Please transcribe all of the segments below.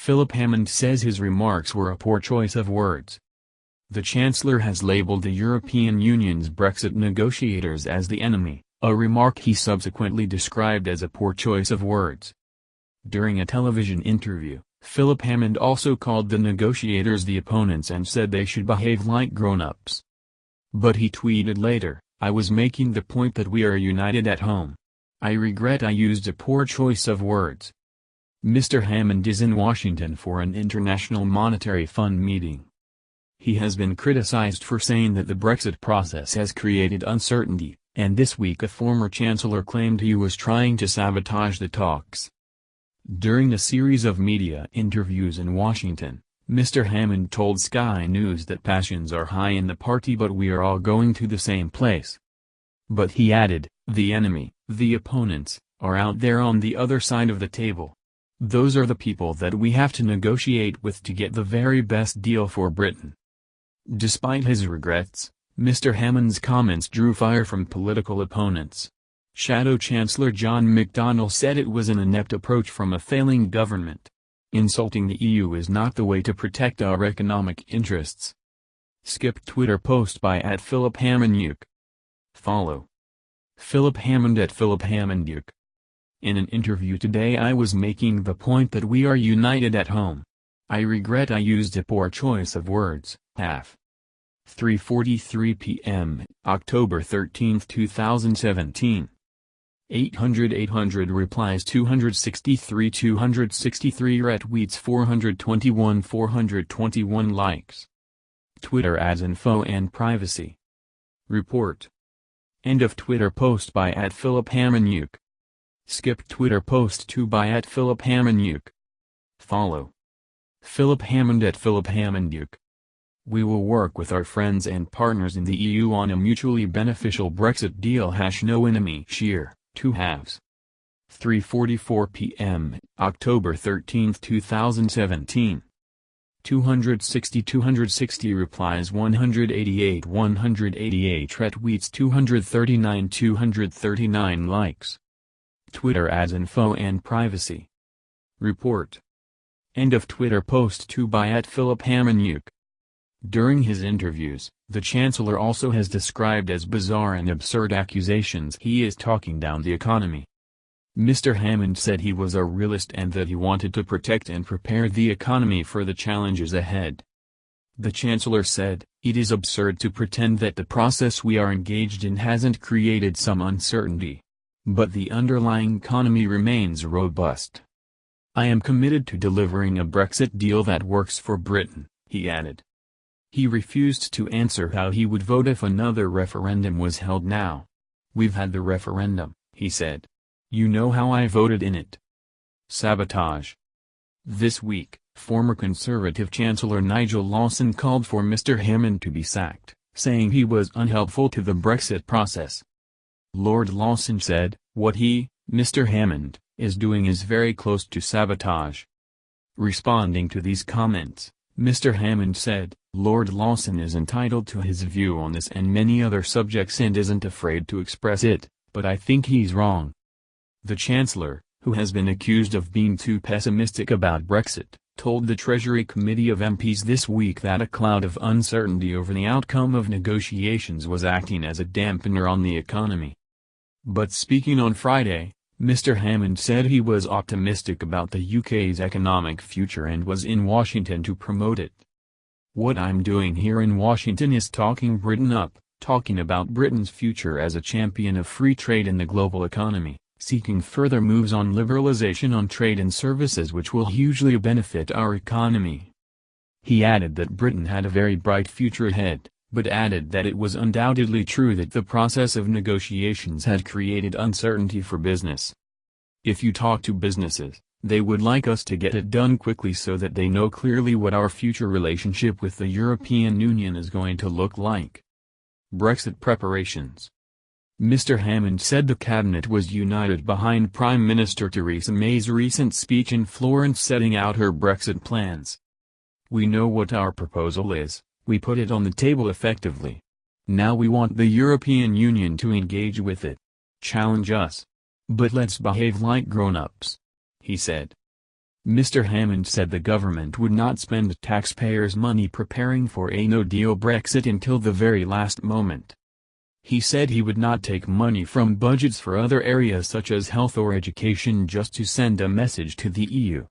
Philip Hammond says his remarks were a poor choice of words. The Chancellor has labeled the European Union's Brexit negotiators as the enemy, a remark he subsequently described as a poor choice of words. During a television interview, Philip Hammond also called the negotiators the opponents and said they should behave like grown-ups. But he tweeted later, "I was making the point that we are united at home. I regret I used a poor choice of words." Mr. Hammond is in Washington for an International Monetary Fund meeting. He has been criticized for saying that the Brexit process has created uncertainty, and this week a former chancellor claimed he was trying to sabotage the talks. During a series of media interviews in Washington, Mr. Hammond told Sky News that passions are high in the party but we are all going to the same place. But he added, "The enemy, the opponents, are out there on the other side of the table. Those are the people that we have to negotiate with to get the very best deal for Britain." Despite his regrets, Mr. Hammond's comments drew fire from political opponents. Shadow Chancellor John McDonnell said it was an inept approach from a failing government. Insulting the EU is not the way to protect our economic interests. Skip Twitter post by @PhilipHammondUK. Follow Philip Hammond @PhilipHammondUK. In an interview today I was making the point that we are united at home. I regret I used a poor choice of words. 3:43 p.m., October 13, 2017. 800 replies 263 retweets 421 likes. Twitter ads info and privacy. Report. End of Twitter post by @PhilipHammondUK. Skip Twitter post 2 by @PhilipHammondUK. Follow Philip Hammond @PhilipHammondUK. We will work with our friends and partners in the EU on a mutually beneficial Brexit deal. No enemy. Sheer, 2 halves. 3:44 p.m., October 13, 2017. 260 replies 188 retweets 239 likes. Twitter ads info and privacy. Report. End of Twitter post 2 by @PhilipHammondUK. During his interviews, the Chancellor also has described as bizarre and absurd accusations he is talking down the economy. Mr. Hammond said he was a realist and that he wanted to protect and prepare the economy for the challenges ahead. The Chancellor said, "It is absurd to pretend that the process we are engaged in hasn't created some uncertainty. But the underlying economy remains robust. I am committed to delivering a Brexit deal that works for Britain," he added. He refused to answer how he would vote if another referendum was held now. "We've had the referendum," he said. "You know how I voted in it." Sabotage. This week, former Conservative Chancellor Nigel Lawson called for Mr. Hammond to be sacked, saying he was unhelpful to the Brexit process. Lord Lawson said, "What he, Mr. Hammond, is doing is very close to sabotage." Responding to these comments, Mr. Hammond said, "Lord Lawson is entitled to his view on this and many other subjects and isn't afraid to express it, but I think he's wrong." The Chancellor, who has been accused of being too pessimistic about Brexit, told the Treasury Committee of MPs this week that a cloud of uncertainty over the outcome of negotiations was acting as a dampener on the economy. But speaking on Friday, Mr. Hammond said he was optimistic about the UK's economic future and was in Washington to promote it. "What I'm doing here in Washington is talking Britain up, talking about Britain's future as a champion of free trade in the global economy, seeking further moves on liberalization on trade and services which will hugely benefit our economy." He added that Britain had a very bright future ahead, but added that it was undoubtedly true that the process of negotiations had created uncertainty for business. "If you talk to businesses, they would like us to get it done quickly so that they know clearly what our future relationship with the European Union is going to look like." Brexit preparations. Mr. Hammond said the cabinet was united behind Prime Minister Theresa May's recent speech in Florence setting out her Brexit plans. "We know what our proposal is, we put it on the table effectively. Now we want the European Union to engage with it. Challenge us. But let's behave like grown-ups," he said. Mr. Hammond said the government would not spend taxpayers' money preparing for a no-deal Brexit until the very last moment. He said he would not take money from budgets for other areas such as health or education just to send a message to the EU.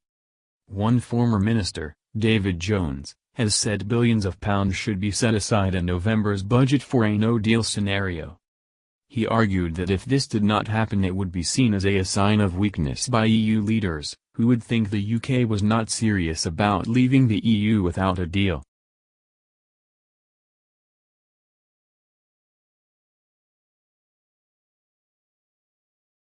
One former minister, David Jones, has said billions of pounds should be set aside in November's budget for a no-deal scenario. He argued that if this did not happen it would be seen as a sign of weakness by EU leaders, who would think the UK was not serious about leaving the EU without a deal.